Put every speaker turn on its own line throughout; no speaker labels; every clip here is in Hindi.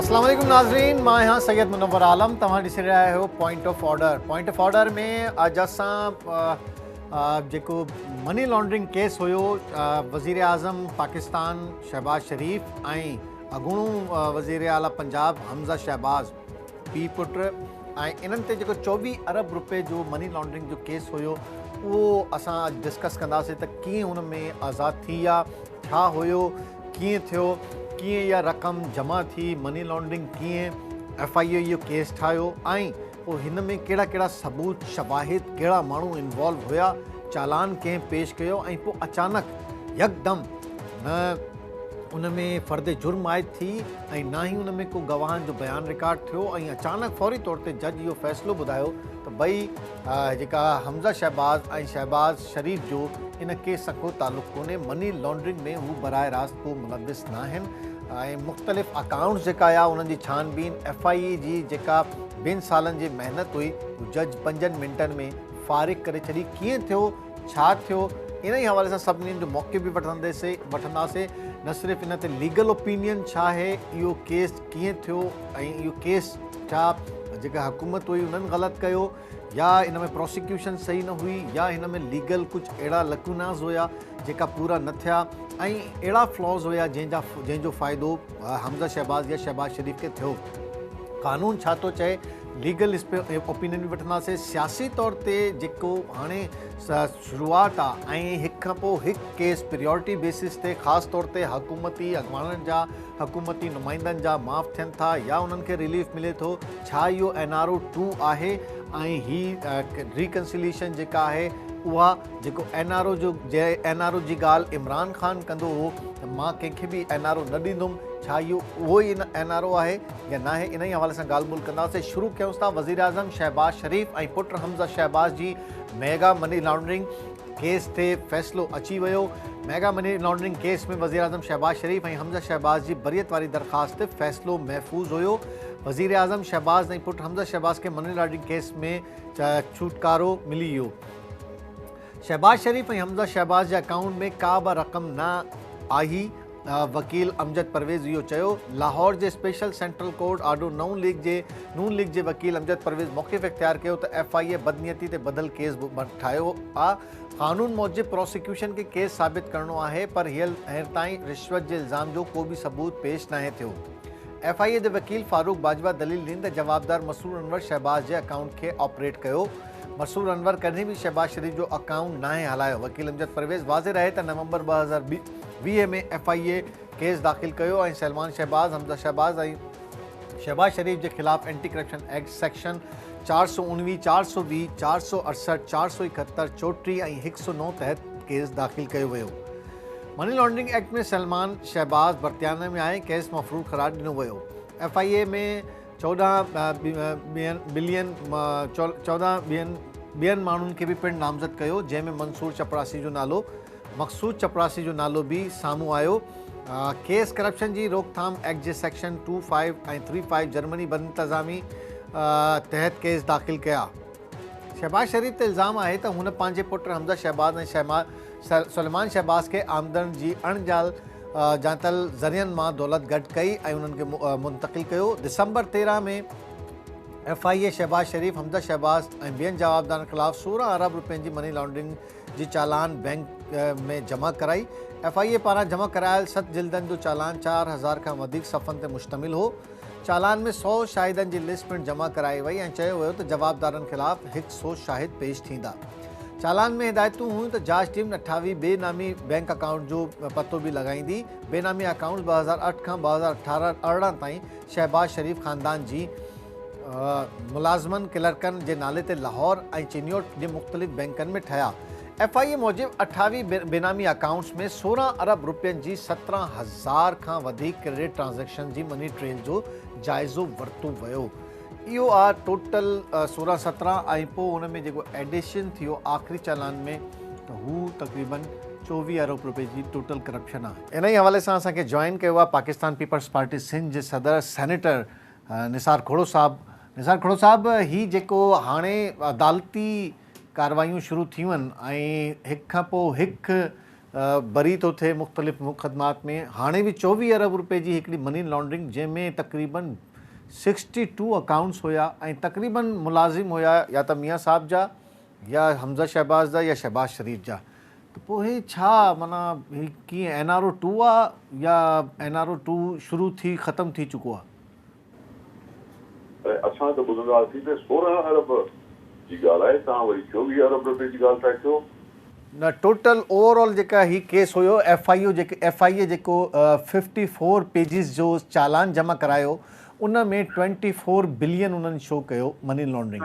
अस्सलाम वालेकुम नाज़रीन, मां यहाँ सैयद मुनव्वर आलम। तव्हां ॾिसी रहिया आहियो point of order. Point of order में अॼु असां जेको मनी लॉन्ड्रिंग केस हुयो वज़ीर आज़म पाकिस्तान शहबाज शरीफ़ ऐं अॻूणो वज़ीर आला पंजाब हमज़ा शहबाज पीउ पुट ऐं इन्हनि ते जेको 24 अरब रुपए जो मनी लॉन्ड्रिंग जो केस हुयो उहो असां अॼु डिस्कस कंदासीं त कीअं हुन में आज़ादु थी आहे, छा हुयो, कीअं थियो, कीअं इहा रक़म जमा थी, मनी लॉन्ड्रिंग कीअं FIA इहो केस ठाहियो ऐं पोइ हिन में कहिड़ा कहिड़ा सबूत शवाहिद कहिड़ा माण्हू इन्वॉल्व हुया, चालान कंहिं पेश कयो ऐं पोइ अचानक यकदमि न उन में फ़र्द जुर्म आयद थी ऐं ना ई उन में को गवाहनि जो बयानु रिकॉर्ड थियो ऐं अचानक फौरी तौर ते जज इहो फ़ैसिलो ॿुधायो त भई जेका हमज़ा शहबाज ऐं शहबाज शरीफ़ जो इन केस सां को तालुक़ु कोन्हे, मनी लॉन्ड्रिंग में हू बराह रास्त को मुलविस न आहिनि ऐं मुख़्तलिफ़ अकाउंट्स जेका आहे उन्हनि जी छानबीन FIA जी जेका 2 सालनि जी महिनत हुई उहो जज 5 मिंटनि में फ़ारिग करे छॾी। कीअं थियो, छा थियो, इन ई हवाले सां सभिनीनि जो मौक़े बि वठंदासीं। न सिर्फ़ु इन ते लीगल ओपिनियन छा आहे, इहो केस कीअं थियो ऐं इहो केस छा जेका हुकूमत हुई उन्हनि ग़लति कयो या इन में प्रोसिक्यूशन सही न हुई या हिन में लीगल कुझु अहिड़ा लकूनास हुया जेका पूरा न थिया ऐं अहिड़ा फ्लॉज़ हुया जंहिंजो फ़ाइदो हमज़ा शहबाज या शहबाज शरीफ़ खे थियो। कानून छा थो चए, लीगल इस पे ओपिनियन बि वठंदासीं। सियासी तौर ते जेको हाणे शुरूआत आहे ऐं हिक खां पोइ हिकु केस प्रियोरिटी बेसिस ते ख़ासि तौर ते हुकूमती अॻवाननि जा, हुकूमती नुमाइंदनि जा माफ़ थियनि था या उन्हनि खे रिलीफ मिले थो, छा इहो NRO 2 आहे ऐं ही रिकन्सिलेशन जेका आहे उहा जेको NRO जी ॻाल्हि इमरान ख़ान कंदो हो त मां कंहिंखे बि NRO न ॾींदुमि, छा इहो उहो ई NRO आहे या न आहे, इन ई हवाले सां ॻाल्हि ॿोल कंदासीं। शुरू कयूं था वज़ीर आज़म शहबाज शरीफ़ ऐं पुट हमज़ा शहबाज जी मेगा मनी लॉन्ड्रिंग केस ते फ़ैसिलो अची वियो। मेगा मनी लॉन्ड्रिंग केस में वज़ीर आज़म शहबाज शरीफ़ ऐं हमज़ा शहबाज जी बरियत वारी दरख़्वास्त ते फ़ैसिलो महफ़ूज़ हुयो। वज़ीर आज़म शहबाज ऐं पुट हमज़ा शहबाज खे मनी लॉन्ड्रिंग केस में छुटकारो मिली वियो। शहबाज शरीफ़ ऐं हमज़ा शहबाज जे अकाउंट में का बि रक़म न आई। वकील अमजद परवेज़ इहो चयो। लाहौर जे स्पेशल सेंट्रल कोर्ट आडो नून लीग जे वकील अमजद परवेज़ मौक़िफ़ इख्तियार कयो त FIA बदनीयती ते बदल केस ठाहियो आहे। क़ानून मूजिब प्रोसिक्यूशन खे केस साबित करणो आहे पर हींअर ताईं रिश्वत जे इल्ज़ाम जो को बि सबूत पेश नाहे थियो। FIA जे वकील फारूक बाजवा दलील ॾिनी त जवाबदार मसूर अनवर शहबाज जे अकाउंट खे ऑपरेट कयो। मसूर अनवर कॾहिं बि शहबाज शरीफ़ जो अकाउंट नाहे हलायो। वकील अमजद परवेज़ वाज़े रहे त नवंबर 2020 में FIA केस दाख़िल कयो ऐं सलमान शहबाज, हमज़ा शहबाज ऐं शहबाज शरीफ़ जे ख़िलाफ़ एंटी करप्शन एक्ट सेक्शन 419, 420, 468, 471, 34 ऐं 109 तहत केस दाख़िल कयो वियो। मनी लॉन्ड्रिंग एक्ट में सलमान शहबाज बरतियाने में आहे, केस मफ़रूज़ क़रार ॾिनो वियो। FIA में 14 ॿियनि माण्हुनि खे बि पिणु नामज़द कयो, जंहिंमें मंसूर चपरासी जो नालो, मक़सूद चपरासी जो नालो बि साम्हूं आयो। केस करप्शन जी रोकथाम एक्ट जे सेक्शन 25 ऐं 35 जर्मनी बदइंतज़ामी तहत केस दाख़िल कया। शहबाज शरीफ़ ते इल्ज़ाम आहे त हुन पंहिंजे पुट हमज़ा शहबाज ऐं सलमान शहबाज खे आमदन जी जांतल ज़रियनि मां दौलत गॾु कई ऐं उन्हनि खे मुंतक़िल कयो। दिसंबर 13 में FIA शहबाज शरीफ़, हमज़ा शहबाज ऐं ॿियनि जवाबदारनि ख़िलाफ़ 16 अरब रुपयनि जी मनी लॉन्ड्रिंग जी चालान बैंक में जमा कराई। FIA पारां जमा करायल 7 जिल्दनि जो चालान 4000 खां वधीक सफ़नि ते मुश्तमिल हो। चालान में 100 शाहिदनि जी लिस्ट पिणु जमा कराई वई ऐं चयो वियो त जवाबदारनि ख़िलाफ़ 100 शाहिद पेश थींदा। चालान में हिदायतूं हुयूं त जांच टीम 28 बेनामी बैंक अकाउंट जो पतो बि लॻाईंदी। बेनामी अकाउंट्स 2008 खां 2018 ताईं शहबाज शरीफ़ ख़ानदान जी मुलाज़मनि क्लर्कनि जे नाले ते लाहौर ऐं चिनियोट जे मुख़्तलिफ़ बैंकनि में ठहिया। FIA मूजिब 28 बेनामी अकाउंट्स में 16 अरब रुपयनि जी 17,000 खां वधीक क्रेडिट ट्रांज़ेक्शन जी मनी ट्रेल जो जाइज़ो वरितो वियो। इहो आहे टोटल 16-17 ऐं पोइ हुन में जेको एडिशन थियो आख़िरी चालान में त हू तक़रीबन 24 अरब रुपए जी टोटल करप्शन आहे। इन ई हवाले सां असांखे जॉइन कयो आहे पाकिस्तान पीपल्स पार्टी सिंध जे सदर सेनेटर निसार खोड़ो साहब। निसार खोड़ो साहब, ही जेको हाणे अदालती कार्रवायूं शुरू थियूं आहिनि ऐं हिक खां पोइ हिकु बरी थो थिए मुख़्तलिफ़ मुक़दमात में। हाणे बि 24 अरब रुपए जी हिकिड़ी मनी लॉन्ड्रिंग जंहिंमें तक़रीबन 62 अकाउंट्स हुया ऐं तक़रीबन मुलाज़िम हुया या त मियाँ साहब जा या हमज़ा शहबाज़ जा या शहबाज़ शरीफ़ जा। त पोइ हे छा माना ही कीअं NRO 2 आहे या NRO 2 शुरू थी ख़तमु थी चुको आहे?
असां त ॿुधंदासीं त 16 अरब जी ॻाल्हि आहे, तव्हां वरी 24 अरब रुपए जी ॻाल्हि था कयो।
न टोटल ओवरऑल जेका ही केस हुयो FIA जेको 54 पेजिस जो चालान जमा करायो उन में 24 बिलियन उन्हनि शो कयो मनी लॉन्ड्रिंग।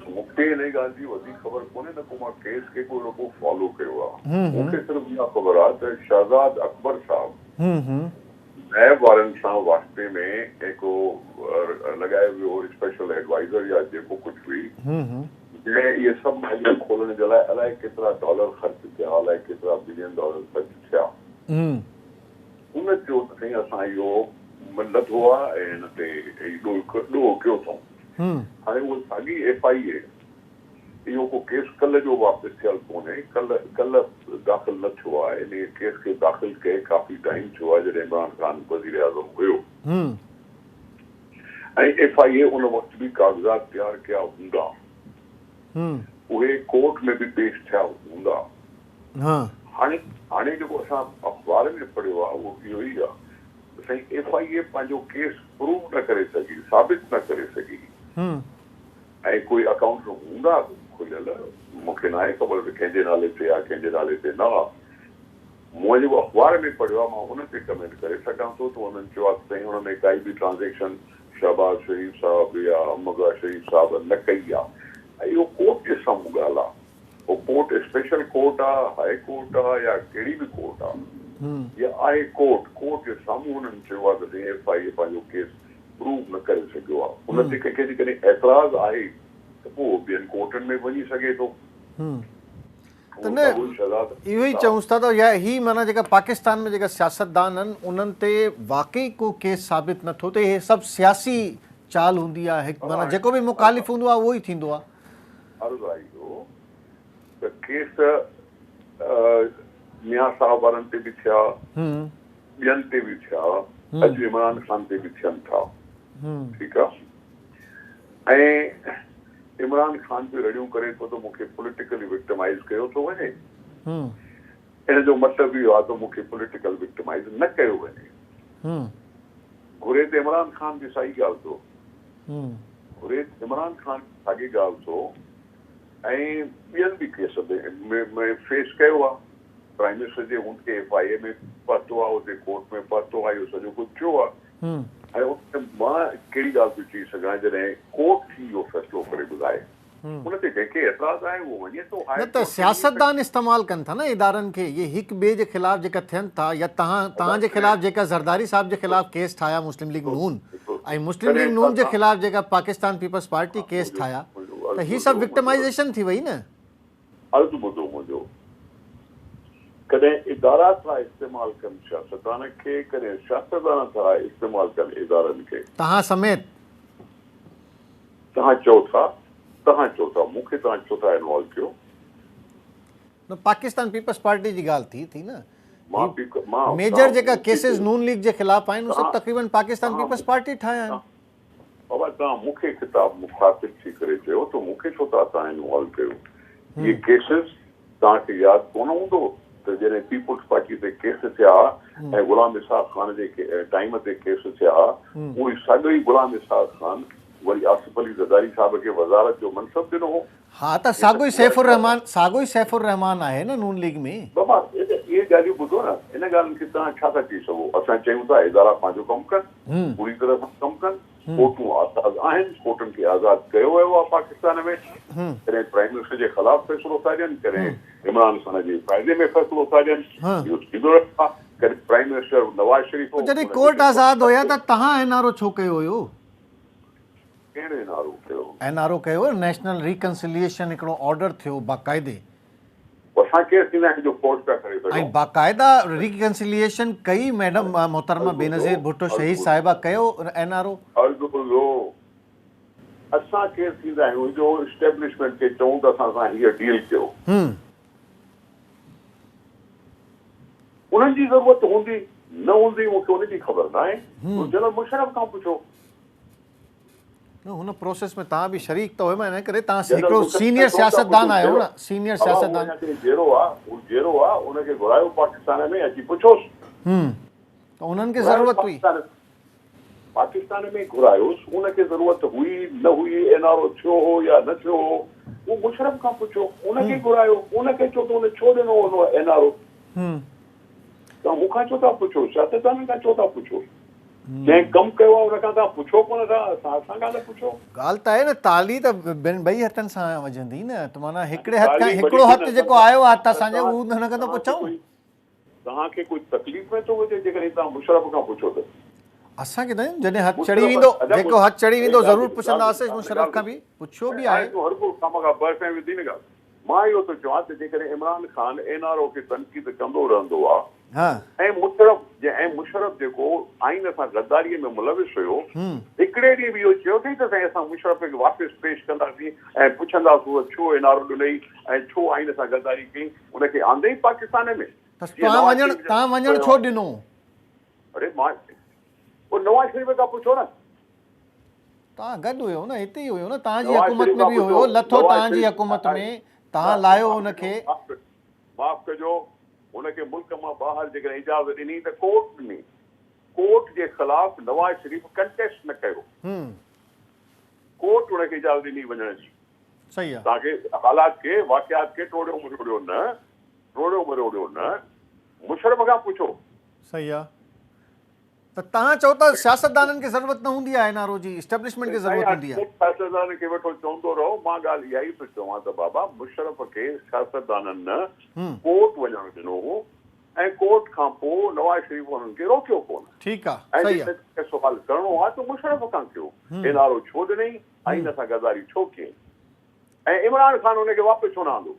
मूंखे इन ॻाल्हि जी वधीक ख़बर कोन्हे, न को मां केस खे को फॉलो कयो आहे। मूंखे सिर्फ़ इहा ख़बर आहे त शहज़ाद अकबर साहब नैब वारनि सां वास्ते में हिकु लॻायो वियो स्पेशल एडवाइज़र या जेको कुझु बि, जंहिं इहे सभु माइलूं खोलण जे लाइ अलाए केतिरा डॉलर ख़र्च थिया, अलाए केतिरा बिलियन डॉलर ख़र्च थिया। उन चयो त साईं असां इहो नथो आहे ऐं हिन ते ॾोह कयो अथऊं। हाणे उहा साॻी FIA इहो को केस कल्ह जो वापसि थियल कोन्हे, कल्ह दाख़िल न थियो आहे। इन केस खे दाख़िल कए काफ़ी टाइम थियो आहे जॾहिं इमरान ख़ान वज़ीर आज़म हुयो, ऐं FIA उन वक़्तु बि कागज़ात तयारु कया हूंदा, उहे कोर्ट में बि पेश थिया हूंदा। हाणे जेको असां अख़बार में पढ़ियो आहे उहो इहो ई आहे, साईं FIA पंहिंजो केस प्रूव न करे सघी, साबित न करे सघी, ऐं कोई अकाउंट हूंदा खुलियल, मूंखे न आहे ख़बर त कंहिंजे नाले ते आहे कंहिंजे नाले ते न आहे। मूं जेको अख़बार में पढ़ियो आहे मां उन ते कमेंट करे सघां थो त उन्हनि चयो आहे साईं हुन में काई बि ट्रांज़ेक्शन शहबाज़ शरीफ़ साहब या हमज़ा शरीफ़ साहब न कई आहे। ऐं इहो कोर्ट जे साम्हूं ॻाल्हि आहे, उहो कोर्ट स्पेशल कोर्ट आहे, हाई कोर्ट आहे या कहिड़ी बि कोर्ट आहे, या आहे कोर्ट जे साम्हूं हुननि चयो आहे त साईं FIA पंहिंजो केस प्रूव न करे सघियो आहे। उन ते कंहिंखे जेकॾहिं एतिराज़ आहे त पोइ ॿियनि कोर्टनि में वञी सघे थो।
त न इहो ई चऊंसि था त या ही माना जेका पाकिस्तान में जेका सियासतदान आहिनि उन्हनि ते वाक़ई को केस साबित नथो थिए, हे सभु सियासी चाल हूंदी आहे, माना जेको बि मुखालिफ़ हूंदो आहे उहो ई थींदो आहे। अर्ज़ु आहे इहो
त केस मियां साहब वारनि ते बि थिया, ॿियनि ते बि थिया, अॼु इमरान ख़ान ते बि थियनि था, ठीकु आहे। ऐं इमरान ख़ान बि रड़ियूं करे थो त मूंखे पॉलिटिकली विक्टिमाइज़ कयो थो वञे। इन जो मतिलबु इहो आहे त मूंखे पॉलिटिकल विक्टिमाइज़ न कयो वञे। घुरे त इमरान ख़ान बि साॻी ॻाल्हि थो, घुरे इमरान ख़ान साॻी ॻाल्हि थो, ऐं ॿियनि बि केस में फेस कयो आहे। प्राइम मिनिस्टर जे हुनखे FIA में पहुतो आहे, हुते कोर्ट में पहुतो आहे, इहो सॼो कुझु थियो आहे। ऐं मां कहिड़ी ॻाल्हि थी चई सघां जॾहिं कोर्ट थी इहो फ़ैसिलो करे ॿुधाए, उन ते कंहिंखे एतिराज़ आहे उहो वञे थो।
न त सियासतदान इस्तेमालु कनि था न इदारनि खे, ये हिक ॿिए जे ख़िलाफ़ जेका थियनि था, या तव्हांजे ख़िलाफ़ जेका ज़रदारी साहब जे ख़िलाफ़ केस ठाहिया मुस्लिम लीग नून, ऐं मुस्लिम लीग नून जे ख़िलाफ़ जेका पाकिस्तान पीपल्स पार्टी केस ठाहिया, त ही सभु विक्टिमाइज़ेशन थी वई न।
अर्ज़ु ॿुधो मुंहिंजो, कॾहिं इदारा था इस्तेमालु कनि सियासतदान खे, कॾहिं सियासतदान था इस्तेमालु कनि इदारनि खे।
तव्हां समेत
तव्हां चओ था मूंखे तव्हां छो था इन्वॉल्व कयो?
न पाकिस्तान पीपल्स पार्टी जी ॻाल्हि थी न,
मां
मेजर जेका केसिस नून लीग जे ख़िलाफ़ आहिनि उहे सभु तक़रीबन पाकिस्तान पीपल्स पार्टी ठाहिया आहिनि।
बाबा तव्हां मूंखे ख़िताब मुखातिब थी करे चयो त मूंखे छो था तव्हां इन्वॉल्व कयो? इहे केसिस तव्हांखे यादि कोन हूंदो त जॾहिं पीपल्स पार्टी ते केस थिया ऐं गुलाम इसहाक ख़ान जे टाइम ते केस थिया, उहे साॻियो ई गुलाम इसहाक ख़ान वरी आसिफ अली ज़रदारी साहब खे वज़ारत जो मनसब ॾिनो हो।
हा त साॻियो ई सैफुर रहमान आहे न नून लीग में।
बाबा इहे ॻाल्हियूं ॿुधो न, इन ॻाल्हियुनि खे तव्हां छा था चई सघो? असां चयूं था इदारा पंहिंजो कमु कनि, पूरी तरह सां कमु कनि, कोर्टूं आज़ादु आहिनि, कोर्टनि खे आज़ादु कयो वियो आहे पाकिस्तान में। कॾहिं प्राइम मिनिस्टर जे ख़िलाफ़ फ़ैसिलो था ॾियनि, कॾहिं इमरान ख़ान जे फ़ाइदे में फ़ैसिलो था ॾियनि, इहो थींदो रहे। कॾहिं प्राइम मिनिस्टर नवाज़ शरीफ़
जॾहिं कोर्ट आज़ादु हुया त तव्हां NRO छो कयो हुयो?
कहिड़े NRO कयो?
NRO कयो, नेशनल रिकंसिलिएशन हिकिड़ो ऑर्डर थियो बाक़ाइदे,
असां केरु थींदा आहियूं जो कोर्ट पिया करे सघूं,
ऐं बाक़ाइदा रिकंसिलिएशन कई मैडम मोहतरमा बेनज़ीर भुट्टो शहीद साहिबा कयो NRO।
अर्ज़ु ॿुधो, असां केरु थींदा आहियूं जो इस्टेब्लिशमेंट खे चऊं त असां सां हीअ डील कयो। उन्हनि जी ज़रूरत हूंदी न हूंदी मूंखे उनजी ख़बर न आहे। जनरल मुशर्रफ खां पुछो।
हुन प्रोसेस में तव्हां बि शरीक त हुयो इन करे तव्हां
जनरल
हिकिड़ो
मुशर्रफ
सीनियर
छो था
सियासतदान
पुछो?
आहियो
जहिड़ो
न, सीनियर
बाबा उहो
सियासतदान।
अञा ताईं जहिड़ो आहे उनखे घुरायो पाकिस्तान में, अची पुछोसि।
त उन्हनि खे ज़रूरत हुई।
पाकिस्तान में घुरायोसि, उनखे ज़रूरत हुई न हुई, एनआरओ थियो हो या न थियो हो, उहो मुशर्रफ खां पुछो। उनखे घुरायो, उनखे चओ त उन छो ॾिनो हुन एनआरओ। तव्हां मूंखां छो था पुछो, सियासतदाननि खां छो था पुछो? जंहिं कमु कयो आहे उन खां तव्हां पुछो कोन था, असां खां न पुछो।
ॻाल्हि त आहे न, ताली त ॿई हथनि सां वॼंदी न, त माना हिकिड़े हथ खां
ताली
हिकिड़ो
वॼंदी
हथु
न,
जेको आयो आहे हथ असांजो, उहो हुन खां त
तव्हांखे
पुछूं।
तव्हांखे कोई तकलीफ़ में थो हुजे जेकॾहिं तव्हां मुशर्रफ खां पुछो त?
असांखे त जॾहिं हथु चढ़ी वेंदो, जेको हथु चढ़ी वेंदो ज़रूरु पुछंदासीं। मुशर्रफ खां बि पुछियो बि आहे।
तूं हर को कम खां बहस में विधी न ॻाल्हि। मां इहो थो चवां त जेकॾहिं इमरान ख़ान एनआरओ खे तनक़ीद कंदो रहंदो आहे ऐं मुशर्रफ जेको आइन सां गद्दारीअ में मुलविस हुयो, हिकिड़े ॾींहुं बि इहो चयो अथई त असां मुशर्रफ खे वापसि पेश कंदासीं ऐं पुछंदासीं छो एनआरओ ॾिनई ऐं छो आइन सां गद्दारी कई, उनखे आंदई पाकिस्तान में।
तव्हां वञणु छो ॾिनो?
अरे मां पोइ नवाज़ शरीफ़ खां पुछो न।
तव्हां गॾु हुयो न, हिते ई हुयो न, तव्हांजी हुकूमत में बि हुयो, लथो तव्हांजी हुकूमत में, तव्हां लायो हुनखे।
माफ़ कजो, हुनखे मुल्क मां ॿाहिरि जेकॾहिं इजाज़त ॾिनी त कोर्ट ॾिनी। कोर्ट जे ख़िलाफ़ नवाज़ शरीफ़ कंटेस्ट न कयो, कोर्ट हुनखे इजाज़त ॾिनी वञण जी।
सही आहे।
तव्हांखे हालात खे वाक़ियात खे टोड़ियो मरोड़ियो न, मुशर्रफ खां पुछो।
सही आहे। त तव्हां चओ था सियासतदाननि खे ज़रूरत न हूंदी आहे एनआरओ जी, एस्टेब्लिशमेंट खे ज़रूरत हूंदी आहे।
सियासतदान खे वेठो चवंदो रहो। मां ॻाल्हि इहा ई थो चवां त बाबा मुशर्रफ खे सियासतदाननि न कोर्ट वञणु ॾिनो हो ऐं कोर्ट खां पोइ नवाज़ शरीफ़ हुननि खे रोकियो कोन।
ठीकु आहे, सही आहे।
ऐं सुवाल करिणो आहे त मुशर्रफ खां कयो, एनआरओ छो ॾिनई, आइन सां गद्दारी छो कयई, ऐं इमरान ख़ान हुनखे वापसि छो न आंदो।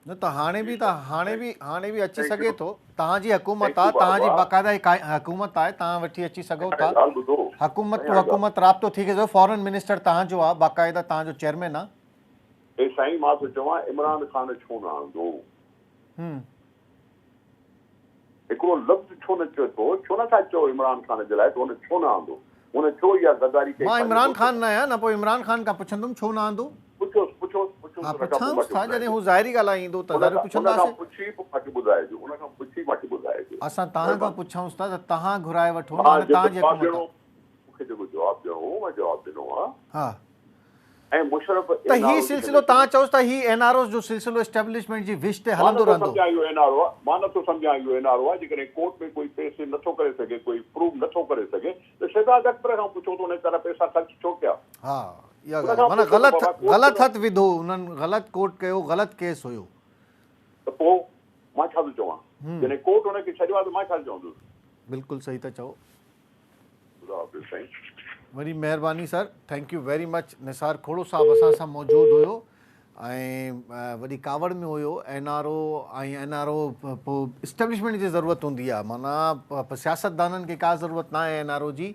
न त हाणे बि अची सघे थो। तव्हांजी हुकूमत आहे, तव्हांजी बाक़ाइदा हुकूमत आहे, तव्हां वठी अची सघो था। हुकूमत टू हुकूमत राब्तो थी करे फॉरेन मिनिस्टर तव्हांजो आहे, बाक़ाइदा तव्हांजो चेयरमैन आहे।
साईं मां थो चवां इमरान ख़ान छो न आंदो, हिकिड़ो लफ़्ज़ छो न चए थो, छो नथा चओ इमरान ख़ान जे लाइ त हुन छो न आंदो, हुन छो इहा गद्दारी कई?
मां इमरान ख़ान न आहियां न, पोइ इमरान ख़ान खां पुछंदुमि छो न आंदो। जॾहिं हू ज़ाहिरी ॻाल्हि ईंदो त ज़रूरु पुछंदासीं। असां तव्हां खां पुछूंसि था त तव्हां घुराए वठो, तव्हांजी
मूंखे जेको जवाबु ॾियणो हो मां जवाबु ॾिनो आहे।
हा,
ऐं मुशर्रफ
त ही सिलसिलो तव्हां चओ था ही एनआरओ जो सिलसिलो एस्टेब्लिशमेंट जी विश ते हलंदो रहंदो।
मां नथो सम्झां इहो एनआरओ आहे। जेकॾहिं कोर्ट में कोई पेश नथो करे सघे, कोई प्रूव नथो करे सघे त शहजाद अकबर खां पुछो त उन तरह पैसा ख़र्च छो कया।
हा, इहा ॻाल्हि माना ग़लति हथु विधो, उन्हनि ग़लति कोर्ट कयो, ग़लति केस हुयो।
त पोइ मां छा थो चवां, जॾहिं कोर्ट हुनखे छॾियो आहे त मां छा चवंदुसि?
बिल्कुलु सही था चओ।
साईं
वरी महिरबानी sir, thank you very much. Nisar Khoro साहब असां सां मौजूदु हुयो ऐं वॾी कावड़ में हुयो। एनआरओ पोइ इस्टेब्लिशमेंट जी ज़रूरत हूंदी आहे, माना सियासतदाननि खे का ज़रूरत न आहे एनआरओ जी।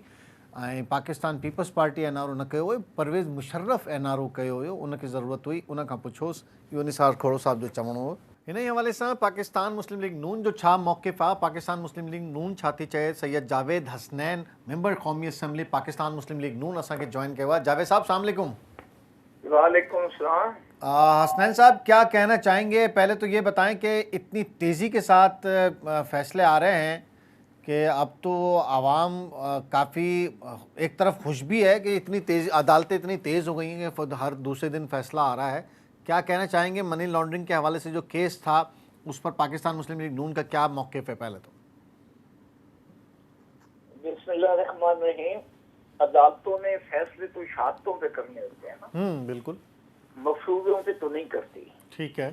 ऐं पाकिस्तान पीपल्स पार्टी एनआरओ न कयो हुयो, परवेज़ मुशर्रफ एनआरओ कयो हुयो, उनखे ज़रूरत हुई, उन खां पुछोसि। इहो निसार खोड़ो साहब जो चवणो हो। हिन ई हवाले सां पाकिस्तान मुस्लिम लीग नून जो छा मौक़िफ़ आहे, पाकिस्तान मुस्लिम लीग नून छा थी चए, सैयद जावेद हसनैन मेंबर क़ौमी असम्बली पाकिस्तान मुस्लिम लीग नून असांखे जॉइन कयो आहे। जावेद साहब अस्सलाम वालेकुम।
वालेकुम सलाम।
हसनैन साहब क्या कहना चाहेंगे? पहले तो ये बताएं कि इतनी तेज़ी के साथ फैसले आ रहे हैं कि अब तो आवाम काफ़ी एक तरफ खुश भी है कि इतनी तेज़ अदालतें इतनी तेज़ हो गई हैं कि हर दूसरे दिन फैसला आ रहा है। क्या कहना चाहेंगे मनी लॉन्ड्रिंग के हवाले से जो केस था उस पर पाकिस्तान मुस्लिम लीग नून का क्या मौक़िफ़ है? पहले तो
बिस्मिल्लाहिर्रहमानिर्रहीम। अदालतों ने फैसले तो शहादतों पे करने होते हैं ना,
बिल्कुल,
मफरूज़ों पे तो नहीं करती।
ठीक है।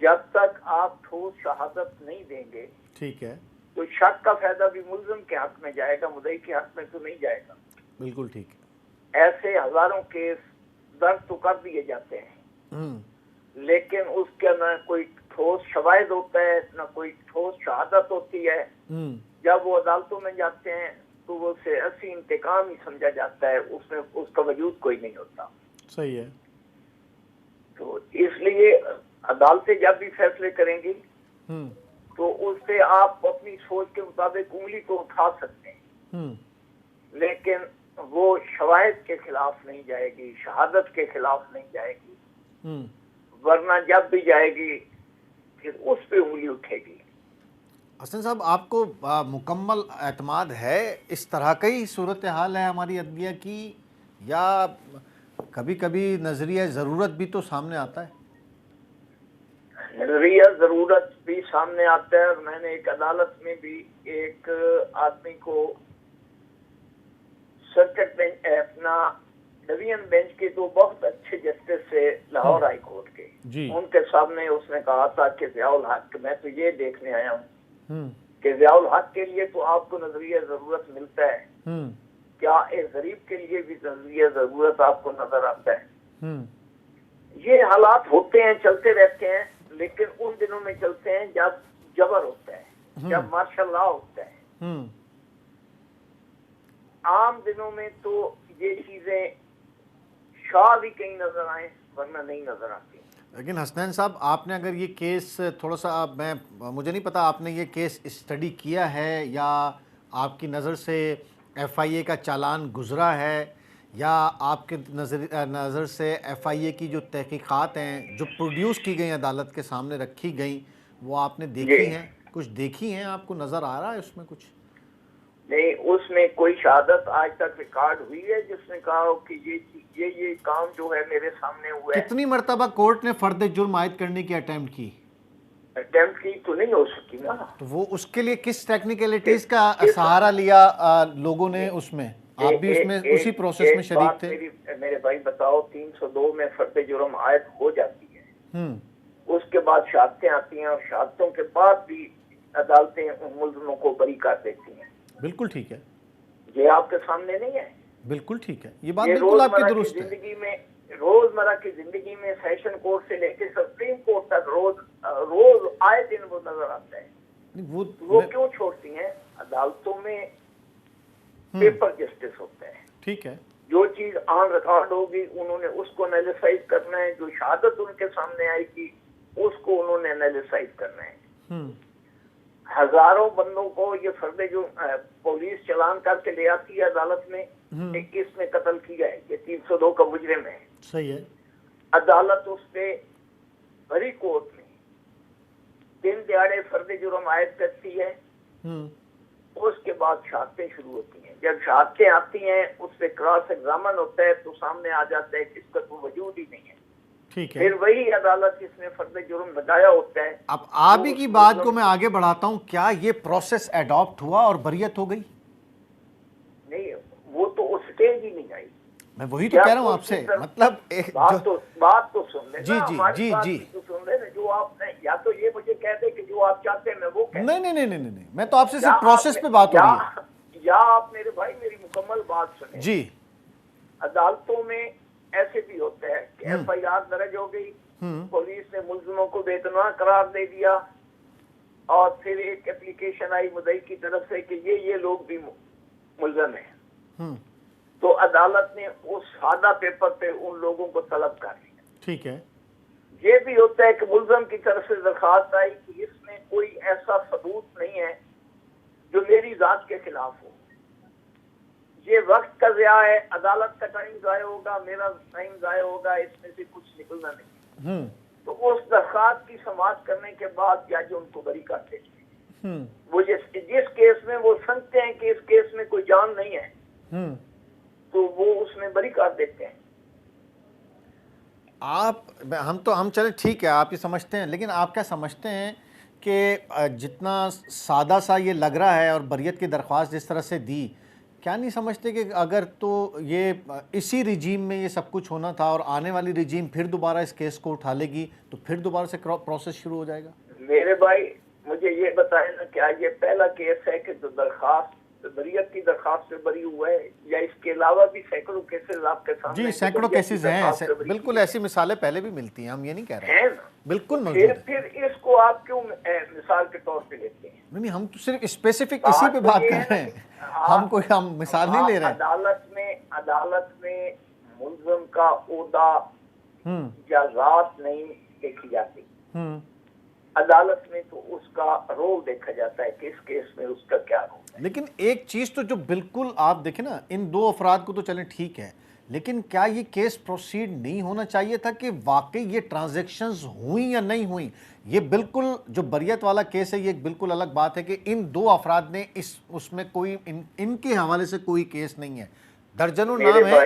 जब तक आप ठोस शहादत नहीं देंगे,
ठीक है,
तो शक का फायदा भी मुल्ज़िम के हक में जाएगा, मुद्दई के हक में तो नहीं जाएगा।
बिल्कुल ठीक है।
ऐसे हजारों केस दर्ज तो कर दिए जाते हैं, लेकिन उसके न कोई ठोस शवाहिद होता है, न कोई ठोस शहादत होती है। जब वो अदालतों में जाते हैं तो वो सियासी इंतकाम ही समझा जाता है, उसमें उसका वजूद कोई नहीं होता।
सही है।
तो इसलिए अदालतें जब भी फैसले करेंगी
हम्म
तो उस पे आप अपनी सोच के मुताबिक उंगली को उठा सकते हैं, लेकिन वो शवाहिद के खिलाफ नहीं जाएगी, शहादत के खिलाफ नहीं जाएगी, वरना जब भी जाएगी फिर उस पे उंगली उठेगी।
हसन साहब, आपको मुकम्मल एतमाद है इस तरह का ही सूरत हाल है हमारी अदलिया की, या कभी कभी नजरिया ज़रूरत भी तो सामने आता है?
नजरिया ज़रूरत भी सामने आता है, और मैंने एक अदालत में भी एक आदमी को सर्किट बेंच अपना डिवीजन बेंच के दो बहुत अच्छे जस्टिस से लाहौर हाई कोर्ट के, उनके सामने उसने कहा था कि ज़ियाउल हक, मैं तो ये देखने आया हूँ कि ज़ियाउल हक के लिए तो आपको नजरिया ज़रूरत मिलता है, क्या एक गरीब के लिए भी नजरिया ज़रूरत आपको नजर आता है? ये हालात होते हैं, चलते रहते हैं, लेकिन उन दिनों में चलते हैं जब जबर होता है, जब मार्शल लॉ होता है। आम दिनों में तो ये चीजें शायद ही कहीं नजर आए, वरना नहीं नजर आती।
लेकिन हसनैन साहब, आपने अगर ये केस थोड़ा सा, मुझे नहीं पता आपने ये केस स्टडी किया है या आपकी नज़र से FIA का चालान गुजरा है, या आपके नज़र से FIA की जो तहकीकात हैं जो प्रोड्यूस की गई अदालत के सामने रखी गई, वो आपने देखी हैं? कुछ देखी हैं? आपको नज़र आ रहा है उसमें कुछ?
नहीं, उसमें कोई शहादत आज तक रिकॉर्ड हुई है जिसने कहा हो कि ये काम जो है मेरे सामने हुआ है?
कितनी मरतबा कोर्ट ने फर्द जुर्म आयद करने की अटेम्प्ट की?
अटेम्प्ट की तो नहीं हो सकती ना।
तो वो उसके लिए किस टेक्निकलिटीज का सहारा लिया लोगों ने? उसमें आप भी उसमें उसी प्रोसेस में शरीक थे?
मेरे भाई बताओ, 302 में फर्द जुर्म आयद हो जाती है, उसके बाद शहादतें आती हैं, और शहादतों के बाद भी अदालतें उन मुल्ज़िमों को बरी कर देती हैं।
बिल्कुल ठीक है,
ये आपके सामने नहीं है?
बिल्कुल ठीक है, ये बात बिल्कुल आपकी दुरुस्त है।
जिंदगी में, रोजमर्रा की जिंदगी में सेशन कोर्ट से लेकर सुप्रीम कोर्ट तक रोज आए दिन वो नजर आता है। वो क्यों छोड़ती हैं? अदालतों में पेपर जस्टिस होता है, ठीक है, जो चीज ऑन रिकॉर्ड होगी उन्होंने उसको एनालिसाइज करना है, जो शहादत उनके सामने आएगी उसको उन्होंने एनालिसाइज करना है। हजारों बंदों को ये फर्दे जो पुलिस चलान करके ले आती है अदालत में, 21 में कत्ल किया है, ये 302 का मुजरिम है,
सही है,
अदालत उस पे बड़ी कोर्ट में दिन दिहाड़े फर्दे जुर्म आयद करती है, उसके बाद शहादतें शुरू होती हैं। जब शहादतें आती हैं उस पे क्रॉस एग्जामिन होता है तो सामने आ जाता है कि इसका तो वजूद ही नहीं है,
ठीक है,
फिर वही अदालत जिसने फर्द जुर्म लगाया होता है।
अब आप ही की बात को मैं आगे बढ़ाता हूँ, क्या ये प्रोसेस एडॉप्ट हुआ और बरियत हो गई?
नहीं, वो तो उस स्टेज ही नहीं आई।
मैं वही तो कह रहा हूँ आपसे, मतलब एक
बात तो सुन ले,
जी जी जी,
तो सुन ले, जो आपने, या तो ये मुझे कह दे कि जो आप चाहते हैं मैं वो कह।
नहीं, मैं तो आपसे सिर्फ प्रोसेस पे बात हो रही है।
या आप मेरे भाई मेरी मुकम्मल बात सुने
जी।
अदालतों में ऐसे भी होता है कि FIR दर्ज हो गई, पुलिस ने मुल्जिमों को बेगुनाह करार दे दिया, और फिर एक एप्लीकेशन आई मुद्दई की तरफ से कि ये लोग भी मुल्जिम हैं, तो अदालत ने उस सादा पेपर पे उन लोगों को तलब कर लिया, ठीक है। ये भी होता है कि मुल्जिम की तरफ से दरखास्त आई कि इसमें कोई ऐसा सबूत नहीं है जो मेरी जात के खिलाफ हो, ये वक्त का ज़ाया है, अदालत का टाइम ज़ाया होगा, मेरा टाइम ज़ाया होगा, इसमें से कुछ निकलना नहीं। तो उस दरखास्त की समाअत करने के बाद जज उनको बरी कर देते हैं। वो जिस केस में वो समझते हैं कि इस केस में कोई जान नहीं है, तो वो उसमें बरी कर देते हैं।
हम चले ठीक है, आप ये समझते हैं, लेकिन आप क्या समझते हैं कि जितना सादा सा ये लग रहा है और बरियत की दरख्वास्त जिस तरह से दी, क्या नहीं समझते कि अगर तो ये इसी रिजीम में ये सब कुछ होना था और आने वाली रिजीम फिर दोबारा इस केस को उठा लेगी तो फिर दोबारा से प्रोसेस शुरू हो जाएगा?
मेरे भाई मुझे ये बताएं ना, क्या ये पहला केस है कि जो दरखास्त बरियत की दरखास्त से बरी हुआ है, या इसके अलावा भी सैकड़ों केसेस आपके सामने?
जी, सैकड़ों केसेस हैं, बिल्कुल ऐसी मिसालें पहले भी मिलती हैं, हम ये नहीं कह रहे हैं, बिल्कुल मौजूद है।
फिर इसको आप क्यों मिसाल के तौर पे लेते हैं?
नहीं, हम तो सिर्फ स्पेसिफिक इसी पे बात कर रहे हैं, हम मिसाल नहीं ले रहे हैं।
अदालत में मुल्ज़िम का ओहदा या ज़ात नहीं देखी जाती, अदालत में तो उसका रोल देखा जाता है कि इस केस में उसका क्या रोल है।
लेकिन एक चीज तो जो बिल्कुल आप देखें ना, इन दो अफराद को तो चलें ठीक है, लेकिन क्या ये केस प्रोसीड नहीं होना चाहिए था कि वाकई ये ट्रांजैक्शंस हुई या नहीं हुई? ये बिल्कुल जो बरियत वाला केस है, ये एक बिल्कुल अलग बात है कि इन दो अफराद ने उसमें कोई इनके हवाले से कोई केस नहीं है, दर्जनों नाम है।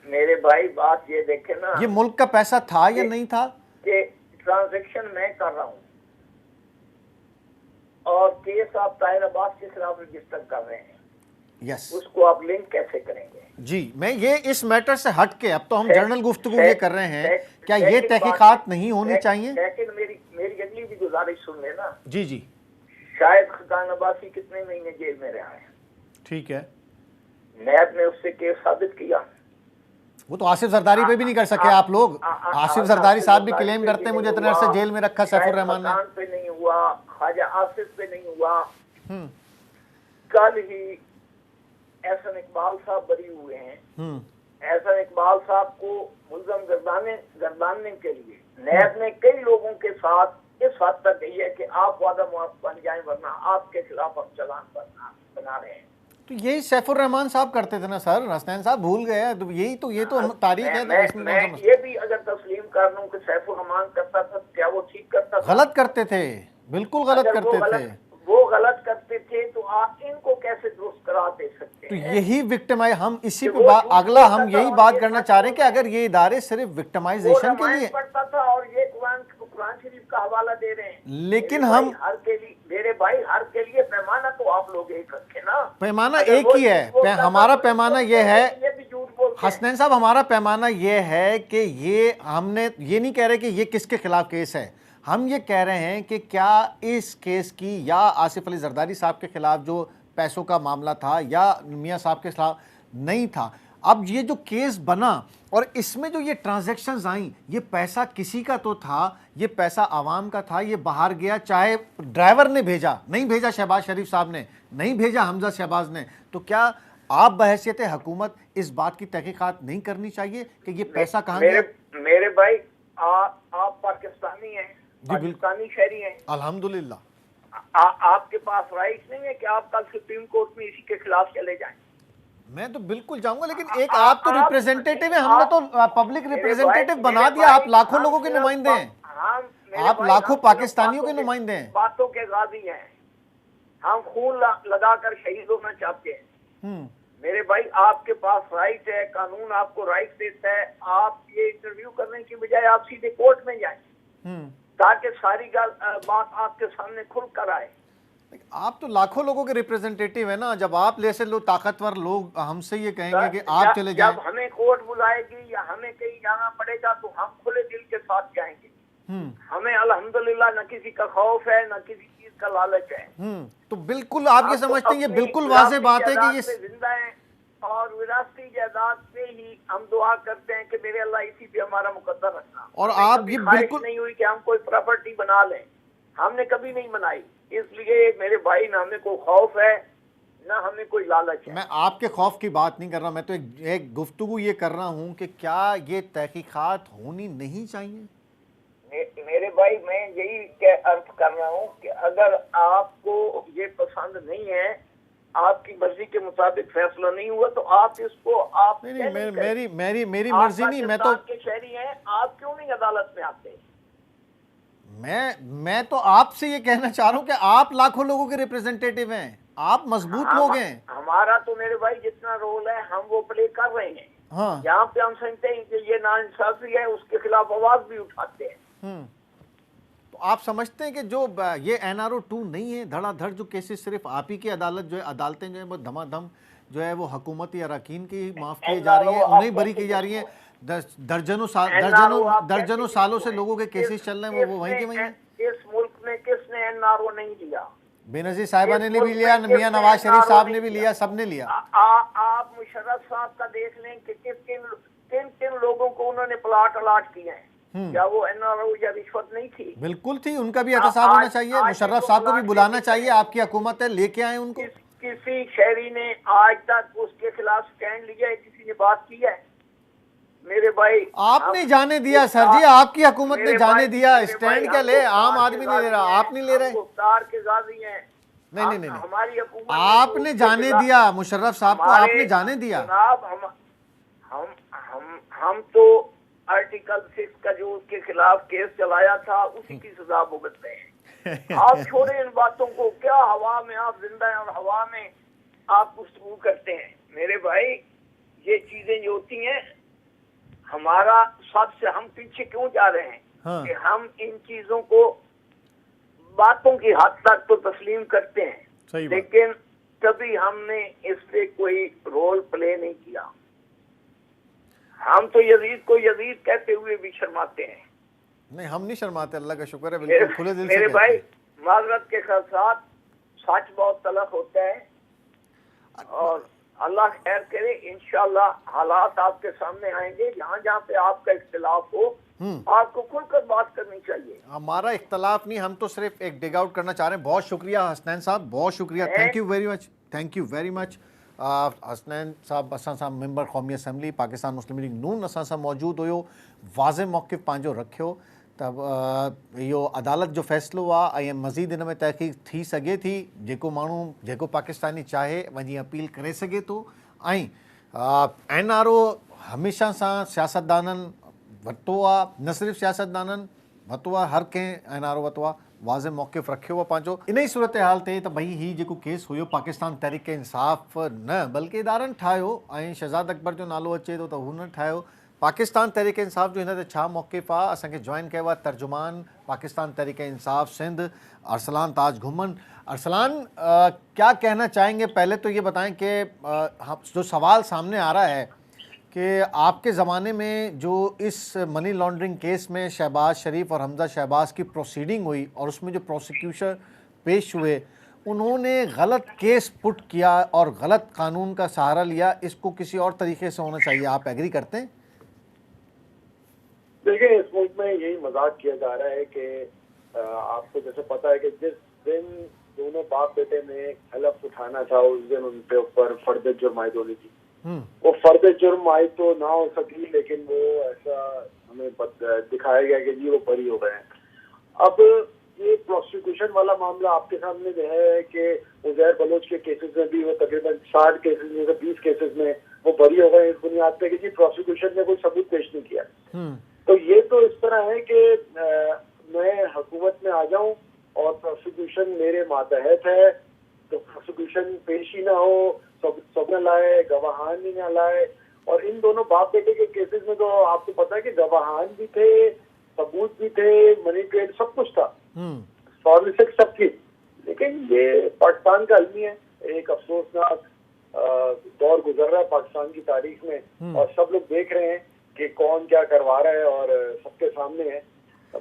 मेरे भाई बात ये देखे ना,
ये मुल्क का पैसा था या नहीं था?
कि ट्रांजैक्शन मैं कर रहा हूँ और केस आप ताहिर अब्बास के खिलाफ रजिस्टर कर रहे हैं,
यस,
उसको आप लिंक कैसे करेंगे?
जी, मैं ये इस मैटर से हट के, अब तो हम जर्नल गुफ्तगू ये कर रहे हैं, क्या ये तहकीकात नहीं होनी चाहिए?
लेकिन मेरी अगली भी गुजारिश सुन लेना।
जी जी,
शायद खकान अब्बासी कितने महीने जेल में रहा है,
ठीक है,
नैब ने उससे केस साबित किया।
वो तो आसिफ जरदारी पे भी नहीं कर सके आप लोग। आसिफ जरदारी साहब भी क्लेम करते हैं मुझे इतने अरसे जेल में रखा सैफुर रहमान ने।
पे नहीं हुआ, ख्वाजा आसिफ पे नहीं हुआ। कल ही एहसन इकबाल साहब बरी हुए हैं। एहसन इकबाल साहब को मुल्ज़म गर्दानने के लिए नैब ने कई लोगों के साथ इस हद तक गई है कि आप वादा मुआफ बन जाएं वरना आपके खिलाफ हम चालान बना रहे हैं।
तो यही सैफुर रहमान साहब करते थे ना सर, हसनैन साहब भूल गए? तो ये तो तारीख है।
मैं ये भी अगर तस्लीम कर लूं कि सैफुर रहमान करता था, क्या वो ठीक करता था?
गलत करते थे, बिल्कुल गलत करते थे।
वो गलत करते थे तो आप इनको कैसे दुरुस्त करा दे सकते
तो
हैं?
यही विक्टिमाइज, हम इसी पे अगला हम यही बात करना चाह रहे हैं कि अगर ये इदारे सिर्फ विक्टिमाइजेशन के लिए
पढ़ता था और ये कुरान शरीफ का हवाला दे रहे हैं,
लेकिन हम
हर के लिए, मेरे भाई हर के लिए पैमाना तो आप लोग एक रखे ना।
पैमाना एक ही है, हमारा पैमाना ये है हसनैन साहब, हमारा पैमाना ये है कि ये हमने ये नहीं कह रहे कि ये किसके खिलाफ केस है, हम ये कह रहे हैं कि क्या इस केस की या आसिफ अली जरदारी साहब के खिलाफ जो पैसों का मामला था या मियां साहब के खिलाफ नहीं था, अब ये जो केस बना और इसमें जो ये ट्रांजैक्शंस आई, ये पैसा किसी का तो था, ये पैसा आवाम का था, ये बाहर गया, चाहे ड्राइवर ने भेजा, नहीं भेजा शहबाज शरीफ साहब ने, नहीं भेजा हमजा शहबाज ने, तो क्या आप बहैसियत हुकूमत इस बात की तहकीकात नहीं करनी चाहिए कि ये पैसा कहाँ गया?
मेरे भाई आप पाकिस्तानी हैं, पाकिस्तानी शहरी हैं,
अल्हम्दुलिल्लाह।
आपके पास राइट नहीं है कि आप कल सुप्रीम कोर्ट में इसी के खिलाफ चले जाएं?
मैं तो बिल्कुल जाऊंगा, लेकिन एक आप तो रिप्रेजेंटेटिव है, हमने तो पब्लिक रिप्रेजेंटेटिव बना दिया, आप लाखों लोगों के नुमाइंदे हैं, आप लाखों पाकिस्तानियों के नुमाइंदे हैं,
बातों के गाजी हैं, हम खून लगाकर शहीद होना चाहते हैं। मेरे भाई आपके पास राइट है, कानून आपको राइट देता है, आप ये इंटरव्यू करने की बजाय आप सीधे कोर्ट में जाएं ताकि सारी बात आपके सामने खुल कर आए।
आप तो लाखों लोगों के रिप्रेजेंटेटिव है ना, जब आप जैसे लोग ताकतवर लोग हमसे ये कहेंगे कि आप चले जाएं,
जब हमें कोर्ट बुलाएगी या हमें कहीं जाना पड़ेगा तो हम खुले दिल के साथ जाएंगे। हमें अल्हम्दुलिल्लाह न किसी का खौफ है न किसी चीज का लालच है।
तो बिल्कुल आप ये समझते हैं, ये बिल्कुल वाज़ेह बात है कि ये
जिंदा है और विरासती जायदाद पे ही हम दुआ करते हैं कि मेरे अल्लाह इसी पे हमारा मुकद्दर रखना।
और आप ये बिल्कुल
नहीं हुई कि हम कोई प्रॉपर्टी बना लें, हमने कभी नहीं बनाई, इसलिए मेरे भाई ना हमें कोई खौफ है ना हमें कोई लालच है।
मैं आपके खौफ की बात नहीं कर रहा, मैं तो एक गुफ्तगू ये कर रहा हूँ कि क्या ये तहकीकात होनी नहीं चाहिए?
मेरे भाई मैं यही अर्थ कर रहा हूँ कि अगर आपको ये पसंद नहीं है, आपकी मर्जी के मुताबिक फैसला नहीं हुआ तो आप इसको आप
नहीं, मेरी मर्जी नहीं, मैं तो
शहरी हैं, आप क्यों नहीं अदालत में आते?
मैं तो आपसे ये कहना चाह रहा हूँ कि आप लाखों लोगों के रिप्रेजेंटेटिव हैं, आप मजबूत लोग हैं।
हमारा तो मेरे भाई जितना रोल है हम वो प्ले कर रहे हैं।
हाँ,
यहाँ पे हम समझते हैं कि ये नाइंसाफी है, उसके खिलाफ आवाज भी उठाते हैं।
तो आप समझते हैं कि जो ये NRO 2 नहीं है, धड़ाधड़ जो केसेस सिर्फ आप ही की अदालत जो है, अदालतें जो है वो धमाधम जो है वो हुकूमती अरकान की माफ की जा रही है, उन्हें बरी की जा रही है। दर्जनों सालों से लोगों के केसेस चल रहे हैं, वो वहीं के वहीं हैं।
इस मुल्क में किसने NRO नहीं लिया?
बेनजीर साहिबा ने भी लिया, मियां नवाज शरीफ साहब ने भी लिया, सबने लिया।
आप मुशर्रफ साहब का देख लें कि किन लोगों को उन्होंने प्लाट अलाट किए हैं, क्या वो NRO या रिश्वत नहीं थी?
बिल्कुल थी, उनका भी एहतसाब होना चाहिए, मुशर्रफ साहब को भी बुलाना चाहिए, आपकी हुकूमत है, लेके आए उनको।
किसी शहरी ने आज तक उसके खिलाफ स्टैंड लिया है, किसी ने बात की है? मेरे भाई
आपने जाने दिया सर जी, आपकी हुकूमत ने जाने दिया।
मेरे
स्टैंड
भाई,
क्या ले,
हम
आम
गुफ्तार
आदमी
के
नहीं ले रहा,
गाजी
आप नहीं ले
हैं,
रहे।
हम गुफ्तार के गाजी हैं।
नहीं,
हमारी हुकूमत ने
आपने
उसके
जाने
खिलाफ-
दिया, मुशर्रफ साहब को
हमारे
आपने जाने दिया।
जनाब, हम तो आर्टिकल 6 का जो उसके खिलाफ केस चलाया था उसी की सजा भुगत रहे हैं। आप छोड़े इन बातों को, क्या हवा में आप जिंदा हैं और हवा में आप गुफ्तगू करते हैं। मेरे भाई, ये चीजें जो होती हैं, हमारा सबसे हम पीछे क्यों जा रहे हैं?
हाँ।
कि हम इन चीजों को बातों की हद तक तो तस्लीम करते हैं,
सही बात।
लेकिन कभी हमने इस पे कोई रोल प्ले नहीं किया। हम तो यजीद को यजीद कहते हुए भी शर्माते हैं।
नहीं, हम नहीं शर्माते, अल्लाह का शुक्र है, बिल्कुल खुले दिल से
मेरे
कहते
भाई,
हैं।
माजरत के साथ सच बहुत तलख होता है और अल्लाह खैर करे। इंशाल्लाह हालात आपके सामने आएंगे, जहाँ जहाँ पे आपका इख्तिलाफ हो आपको खुलकर बात करनी चाहिए।
हमारा इख्तलाफ नहीं, हम तो सिर्फ एक डिग आउट करना चाह रहे हैं। बहुत शुक्रिया हसनैन साहब, बहुत शुक्रिया, thank you very much, thank you very much. Hasnain साहब असां सां मेंबर क़ौमी असम्बली पाकिस्तान मुस्लिम लीग नून असां सां मौजूद हुयो, वाज़े मौक़िफ़ पंहिंजो रखियो त इहो अदालत जो फ़ैसिलो आहे ऐं मज़ीद इन में तहक़ीक़ थी सघे थी। जेको माण्हू जेको पाकिस्तानी चाहे वञी अपील करे सघे थो। ऐं NRO हमेशह सां सियासतदाननि वरितो आहे, न सिर्फ़ु सियासतदाननि वरितो आहे, हर कंहिं NRO वरितो आहे, वाज़े मौक़िफ़ रखियो आहे पंहिंजो। इन ई सूरत हाल ते त भई हीउ जेको केस हुयो पाकिस्तान तहरीक इंसाफ़ न बल्कि इदारनि ठाहियो ऐं शहज़ाद अकबर जो नालो अचे थो त हू न ठाहियो। पाकिस्तान तहरीक इंसाफ़ जो हिन ते छा मौक़िफ़ आहे? असांखे जॉइन कयो आहे तर्जुमान पाकिस्तान तहरीक इंसाफ़ सिंध अरसलान ताज घुमन। अरसलान, क्या कहना चाहेंगे? पहले तो ये बताएं कि जो सवाल सामने आ रहा है कि आपके ज़माने में जो इस मनी लॉन्ड्रिंग केस में शहबाज शरीफ और हमजा शहबाज की प्रोसीडिंग हुई और उसमें जो प्रोसिक्यूशन पेश हुए, उन्होंने गलत केस पुट किया और गलत कानून का सहारा लिया। इसको किसी और तरीके से होना चाहिए, आप एग्री करते हैं?
देखिए, इस मुल्क में यही मजाक किया जा रहा है कि आपको जैसे पता है कि जिस दिन दोनों बाप बेटे ने हलफ उठाना था उस दिन उनके ऊपर फर्द जुर्म आयद होनी थी। वो फर्द जुर्म आयद तो ना हो सकी, लेकिन वो ऐसा हमें दिखाया गया कि जी वो बरी हो गए हैं। अब ये प्रोसिक्यूशन वाला मामला आपके सामने जो है कि उजैर बलोच के केसेस में भी वो तकरीबन 60 केसेस में से 20 केसेस में वो बरी हो गए इस बुनियाद पे कि जी प्रोसिक्यूशन ने कोई सबूत पेश नहीं किया। तो ये तो इस तरह है कि मैं हुकूमत में आ जाऊं और प्रोसिक्यूशन मेरे मातहत है तो प्रोसिक्यूशन पेश ही ना हो, सब न लाए, गवाहान ही ना लाए। और इन दोनों बाप बेटे के केसेस में तो आपको पता है कि गवाहान भी थे, सबूत भी थे, मनी ट्रेल सब कुछ था, फॉरेंसिक सब थी। लेकिन ये पाकिस्तान का अलमी है, एक अफसोसनाक दौर गुजर रहा है पाकिस्तान की तारीख में और सब लोग देख रहे हैं कि कौन क्या करवा रहा है और सबके सामने है।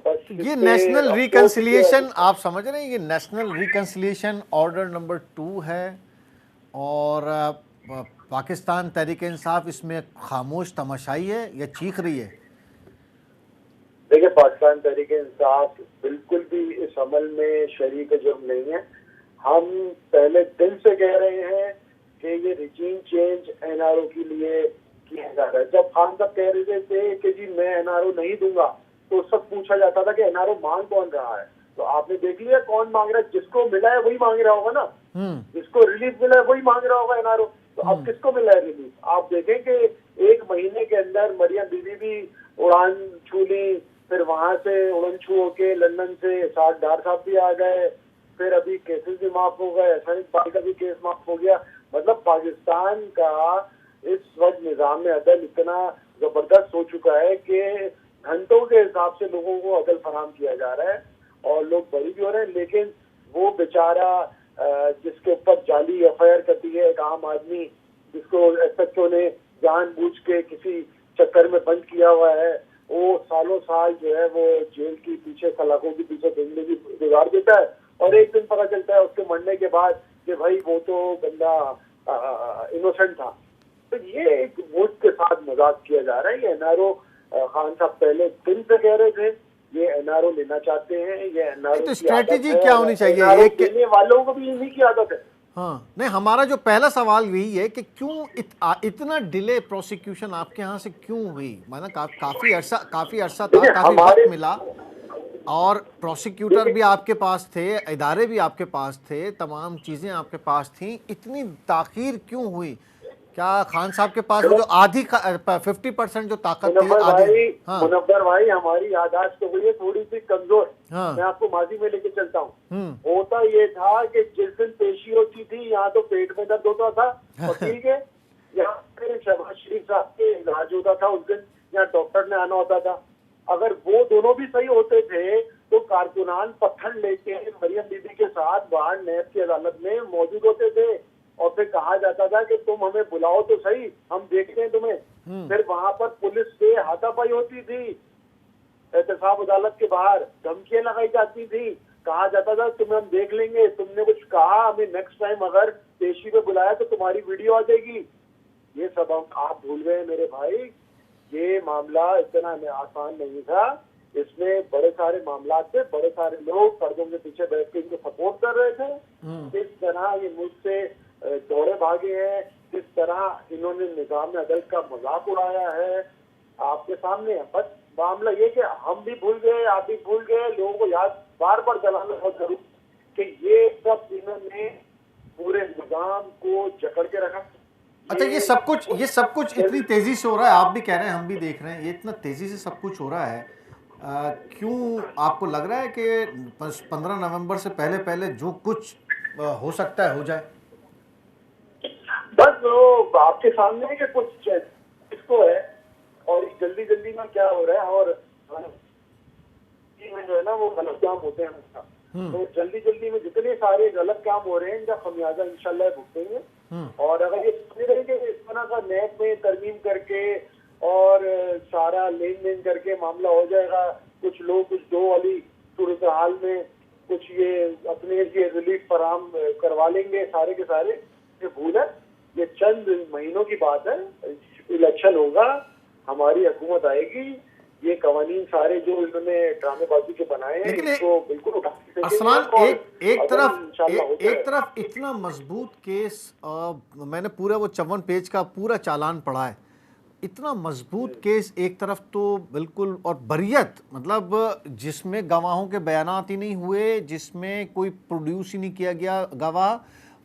बस
ये नेशनल रिकंसिलिएशन, आप समझ रहे हैं, ये नेशनल रिकंसिलिएशन ऑर्डर नंबर 2 है और पाकिस्तान तहरीक इंसाफ इसमें खामोश तमाशाई है या चीख रही है?
देखिए, पाकिस्तान तहरीक इंसाफ बिल्कुल भी इस अमल में शरीक जुर्म नहीं है। हम पहले दिन से कह रहे हैं कि ये रिजीम चेंज NRO के लिए किया जा रहा है। जब खान साहब कह रहे थे कि जी मैं NRO नहीं दूंगा तो सब पूछा जाता था कि NRO मांग कौन रहा है। तो आपने देख लिया कौन मांग रहा है, जिसको मिला है वही मांग रहा होगा ना, जिसको रिलीफ मिला है वही मांग रहा होगा NRO। तो अब किसको मिला है रिलीफ? आप देखें कि 1 महीने के अंदर मरियम बीबी भी उड़ान छू ली, फिर वहां से उड़न छू होके लंदन से साथ डार साहब भी आ गए, फिर अभी केसेस भी माफ हो गए, एहसान इकबाल का भी केस माफ हो गया। मतलब पाकिस्तान का इस वक्त निजाम में अदल इतना जबरदस्त हो चुका है कि घंटों के हिसाब से लोगों को अदल फराहम किया जा रहा है और लोग बरी भी हो रहे हैं। लेकिन वो बेचारा जिसके ऊपर जाली FIR करती है एक आम आदमी, जिसको SHO ने जानबूझ के किसी चक्कर में बंद किया हुआ है, वो सालों साल जो है वो जेल की पीछे सलाखों के पीछे जिंदगी गुजार देता है और एक दिन पता चलता है उसके मरने के बाद कि भाई वो तो बंदा इनोसेंट था। तो ये एक मुल्क के साथ मजाक किया जा रहा है। ये NRO खान साहब पहले दिन से कह रहे थे ये NRO लेना चाहते हैं, ये NRO
तो स्ट्रेटेजी क्या होनी चाहिए?
एक देने वालों को भी इन्हीं की आदत है।
हाँ, नहीं हमारा जो पहला सवाल यही है कि क्यों इतना डिले प्रोसिक्यूशन आपके यहाँ से क्यों हुई? माना काफी अरसा था,
देखिए
काफी
हमारे
वक्त मिला और प्रोसिक्यूटर भी आपके पास थे, इदारे भी आपके पास थे, तमाम चीजें आपके पास थी, इतनी ताखीर क्यों हुई? क्या खान साहब के पास वो जो आधी 50% जो ताकत थी आधी? हाँ
मुनव्वर भाई हमारी यादाश्त तो हुई है थोड़ी सी कमजोर।
हाँ
मैं आपको माजी में लेके चलता हूँ। होता ये था कि जिस दिन पेशी होती थी यहाँ तो पेट में दर्द होता था वकील के, यहाँ पे शहबाज शरीफ साहब के इलाज होता था, उस दिन यहाँ डॉक्टर ने आना होता था। अगर वो दोनों भी सही होते थे तो कारकुनान पत्थर लेके मरियम बीबी के साथ बाहर नैब की अदालत में मौजूद होते थे और फिर कहा जाता था कि तुम हमें बुलाओ तो सही, हम देखते हैं तुम्हें। फिर वहां पर पुलिस से हाथापाई होती थी, एहतसाब अदालत के बाहर धमकियां लगाई जाती थी, कहा जाता था तुम्हें हम देख लेंगे, तुमने कुछ कहा हमें नेक्स्ट टाइम अगर पेशी पे बुलाया तो तुम्हारी वीडियो आ जाएगी। ये सब आप भूल गए मेरे भाई। ये मामला इतना आसान नहीं था, इसमें बड़े सारे मामला थे, बड़े सारे लोग पर्दों के पीछे बैठ के इनको सपोर्ट कर रहे थे। किस तरह ये मुझसे दौड़े भागे हैं, किस तरह इन्होंने निजाम अदल का मजाक उड़ाया है, आपके सामने है। बस मामला ये कि हम भी भूल गए, आप भी भूल गए, लोगों को याद बार बार दिलाना बहुत जरूरी कि ये सब इन्होंने पूरे निजाम को जकड़ के रखा।
अच्छा, ये सब कुछ इतनी तेजी से हो रहा है, आप भी कह रहे हैं, हम भी देख रहे हैं, ये इतना तेजी से सब कुछ हो रहा है, क्यों आपको लग रहा है कि 15 नवंबर से पहले जो कुछ हो सकता है हो जाए?
बस वो आपके सामने है कि कुछ इसको है और जल्दी जल्दी में क्या हो रहा है, और में जो है ना वो गलत काम होते हैं। तो जल्दी जल्दी में जितने सारे गलत काम हो रहे हैं इनका खमियाजा इंशाल्लाह भुगतेंगे। और अगर ये समझ रहे कि इस तरह का नैब में तरमीम करके और सारा लेन देन करके मामला हो जाएगा, कुछ लोग कुछ दो वाली सूरत हाल में कुछ ये अपने ये रिलीफ फराम करवा लेंगे सारे के सारे, ये भूल है। ये चंद महीनों की बात है, इलेक्शन होगा, हमारी हुकूमत आएगी, ये कवानीन सारे जो इन्होंने ड्रामेबाजी के बनाए हैं इसको बिल्कुल उठा के
अरसलान, एक तरफ इतना मजबूत केस, मैंने पूरा वो 54 पेज का पूरा चालान पढ़ा है, इतना मजबूत केस एक तरफ तो बिल्कुल, और बरियत मतलब जिसमें गवाहों के बयानात ही नहीं हुए, जिसमें कोई प्रोड्यूस ही नहीं किया गया गवाह,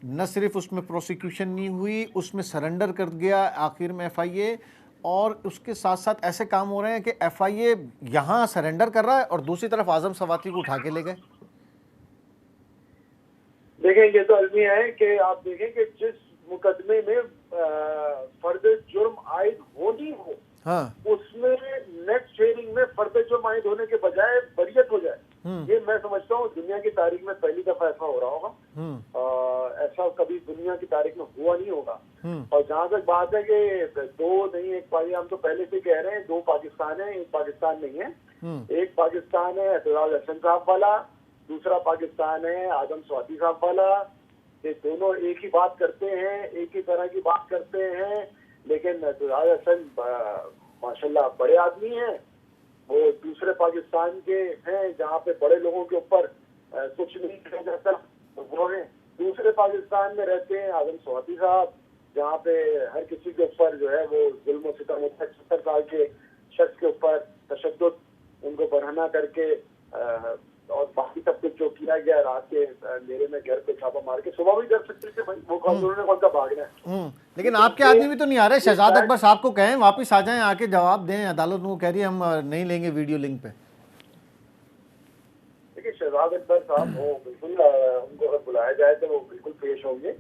न सिर्फ उसमें प्रोसिक्यूशन नहीं हुई, उसमें सरेंडर कर गया आखिर में FIA, और उसके साथ साथ ऐसे काम हो रहे हैं कि FIA यहाँ सरेंडर कर रहा है और दूसरी तरफ आजम सवाती को उठा के ले गए।
देखें ये तो अलमी है कि आप देखें कि जिस मुकदमे में फर्द जुर्म आयद होनी हो,
हाँ, उसमें
नेक्स्ट शेयरिंग में फर्द जुर्म आयद होने के बजाय बरियत हो जाए, ये मैं समझता हूँ दुनिया की तारीख में पहली दफा ऐसा हो रहा होगा। ऐसा कभी दुनिया की तारीख में हुआ नहीं होगा। और जहाँ तक बात है कि दो नहीं एक पाकिस्तान, हम तो पहले से कह रहे हैं दो पाकिस्तान है, एक पाकिस्तान नहीं है। एक पाकिस्तान है एतजाज हसन साहब वाला, दूसरा पाकिस्तान है आजम स्वाति साहब वाला। ये दोनों एक ही बात करते हैं, एक ही तरह की बात करते हैं, लेकिन एतजाज हसन माशाल्लाह बड़े आदमी हैं, वो दूसरे पाकिस्तान के हैं जहाँ पे बड़े लोगों के ऊपर कुछ नहीं किया जाता। वो है दूसरे पाकिस्तान में रहते हैं आजम स्वाति साहब, जहाँ पे हर किसी के ऊपर जो है वो जुल्म सितम होता है। 70 साल के शख्स के ऊपर तशद्दुद, उनको बरहना करके और बाकी सब कुछ जो किया गया, रात के अंधेरे में घर पे छापा मार के, सुबह भी कर सकते थे भाई, वो उन्होंने कौन सा भागना है।
लेकिन आपके आदमी भी तो नहीं आ रहे। शहजाद अकबर साहब को कहें वापस आ जाएं, आके जवाब दें, अदालत उनको कह रही है हम नहीं लेंगे वीडियो लिंक पे।
देखिए शहजाद अकबर साहब वो बिल्कुल, उनको अगर बुलाया जाए तो वो बिल्कुल पेश होंगे।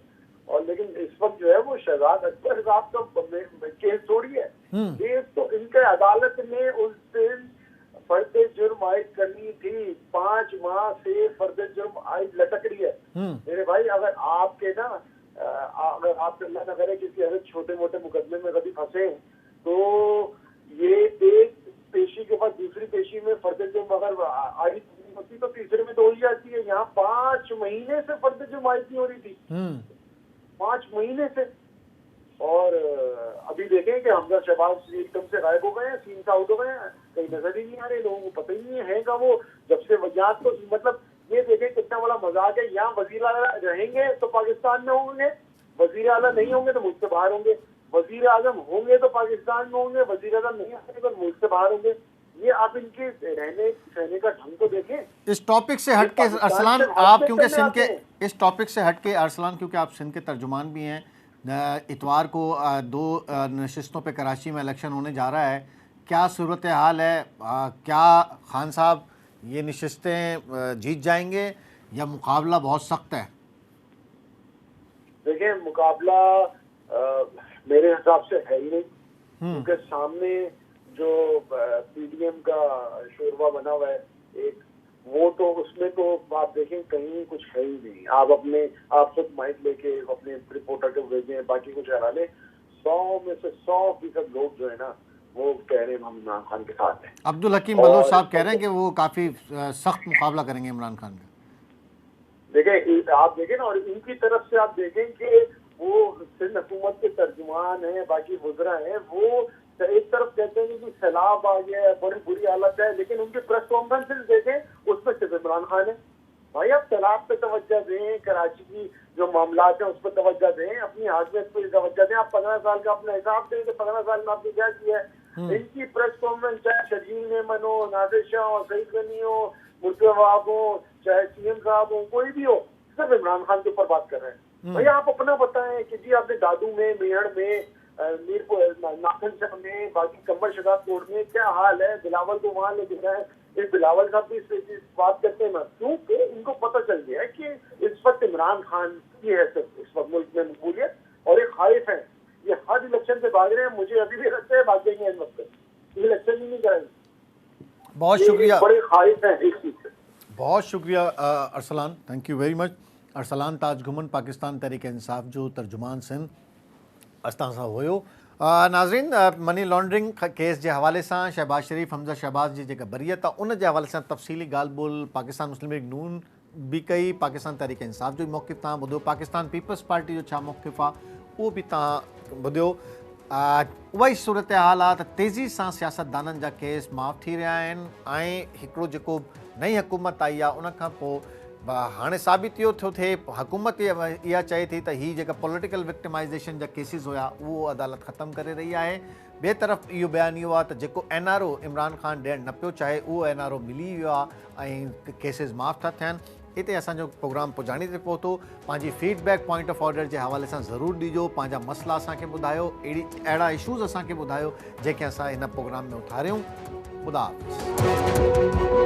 और लेकिन इस वक्त जो है वो शहजाद अकबर साहब का केस थोड़ी है, केस तो इनके अदालत ने उस दिन फर्द जुर्म आयद करनी थी, 5 माह से फर्द जुर्म आयद लटक रही है। मेरे भाई अगर आपके ना अगर आप अल्लाह न करे किसी ऐसे छोटे मोटे मुकदमे में कभी फंसे तो ये एक पेशी के बाद दूसरी पेशी में फर्द जुर्म अगर आयद होती तो तीसरे में तो हो ही जाती है। यहाँ 5 महीने से फर्द जुर्म आयद नहीं हो रही थी, 5 महीने से। और अभी देखें कि हमजा शहबाज एकदम से गायब हो गए हैं, सीन से आउट हो गए हैं, कहीं नजर ही नहीं आ रहे, लोगों को पता ही नहीं है का वो। जब से वजात तो मतलब ये देखें कितना बड़ा मजाक है। यहाँ वजीर आला रहेंगे तो पाकिस्तान में होंगे, वजीर आला नहीं होंगे तो मुल्क से बाहर होंगे, वजीर आजम होंगे तो पाकिस्तान में होंगे, वजीर आजम नहीं होंगे तो मुल्क से बाहर होंगे। ये आप इनके रहने सहने का ढंग तो देखें।
इस टॉपिक से हटके अरसलान, आप क्योंकि सिंध के, इस टॉपिक से हटके अरसलान, क्योंकि आप सिंध के तर्जुमान भी हैं, इतवार को 2 नशिस्तों पे कराची में इलेक्शन होने जा रहा है, क्या सूरत हाल है? क्या खान साहब ये नशिस्तें जीत जाएंगे या मुकाबला बहुत सख्त है?
देखिए, मुकाबला मेरे हिसाब से है ही नहीं, क्योंकि सामने जो पीडीएम का शोरबा बना हुआ है एक, वो तो उसमें तो आप देखें कहीं कुछ है ही नहीं। आप सब माइक लेके अपने रिपोर्टर को भेजें, बाकी कुछ हरा ले, 100 में से 100% लोग जो है ना वो कह रहे हैं हम इमरान खान के साथ हैं।
अब्दुल हकीम बलोच साहब कह रहे हैं कि वो काफ़ी सख्त मुकाबला करेंगे इमरान खान का।
देखें, आप देखें ना, और इनकी तरफ से आप देखें कि वो सिंध हुकूमत के तर्जुमान हैं, बाकी वज़रा हैं, वो एक तरफ कहते हैं कि सैलाब आ गया है, बड़ी बुरी हालत है, लेकिन उनकी प्रेस कॉन्फ्रेंस देखें उसमें सिर्फ इमरान खान है। भाई आप सैलाब पे तवज्जो दें, कराची की जो मामलात हैं उस पर तवज्जो दें, अपनी हाजत पर तवज्जो दें। आप 15 साल का अपना हिसाब दें कि 15 साल में आपने क्या किया है। इनकी प्रेस कॉन्फ्रेंस चाहे शजील मेमन हो, नादिर शाह हो, सईद गनी हो, मुर्तज़ा वहाब हो, चाहे सीएम साहब हो, कोई भी हो, सिर्फ इमरान खान के ऊपर बात कर रहे हैं। भैया आप अपना बताएं कि जी आपने दादू में, मेहड़ में, मीरपुर, नाखन शाह में, बाकी कमर शगात कोर्ट में क्या हाल है, बिलावल को वहां लेके जाए। इस बिलावल साहब भी इस बात करते हैं, क्योंकि इनको पता चल गया है कि इस वक्त इमरान खान की है सिर्फ इस वक्त मुल्क में मकबूलियत, और एक खाइफ है। ये हर इलेक्शन से भाग रहे हैं, मुझे अभी भी लगता है भाग जाएंगे इन वक्त, इलेक्शन ही नहीं करेंगे।
बहुत शुक्रिया,
बड़े खाइफ है इस चीज से।
बहुत शुक्रिया Arsalan, thank you very much. Arsalan Taj Ghuman, Pakistan Tehreek Insaf जो तर्जुमान सिंध अस्तां सां हुयो। नाज़रीन, मनी लॉन्ड्रिंग केस जे हवाले सां शहबाज शरीफ़, हमज़ा शहबाज जी जेका बरियत आहे उन जे हवाले सां तफ़सीली ॻाल्हि ॿोल पाकिस्तान मुस्लिम लीग नून भी कई, पाकिस्तान तहरीक इंसाफ जो मौक़िफ़ तव्हां ॿुधो, पाकिस्तान पीपल्स पार्टी जो छा मौक़िफ़ आहे उहो बि तव्हां ॿुधियो। उहा ई सूरत हाल आहे त तेज़ी सां सियासतदाननि जा केस माफ़ थी रहिया आहिनि ऐं हिकिड़ो जेको नई हुकूमत आई आहे उन खां पोइ हाणे साबित इहो थो थिए, हुकूमत इहा चए थी त हीअ जेका पॉलिटिकल विक्टिमाइज़ेशन जा केसिस हुया उहो अदालत ख़तमु करे रही आहे। ॿिए तरफ़ इहो बयानु इहो आहे त जेको NRO इमरान खान ॾियणु न पियो चाहे उहो NRO मिली वियो आहे ऐं केसिस माफ़ था थियनि। हिते असांजो प्रोग्राम पुॼाणी ते पहुतो। पंहिंजी फीडबैक पॉइंट ऑफ ऑर्डर जे हवाले सां ज़रूरु ॾिजो, पंहिंजा मसइला असांखे ॿुधायो, अहिड़ा इशूज़ असांखे ॿुधायो जेके असां हिन प्रोग्राम में उथारियूं। ख़ुदा हाफ़िज़।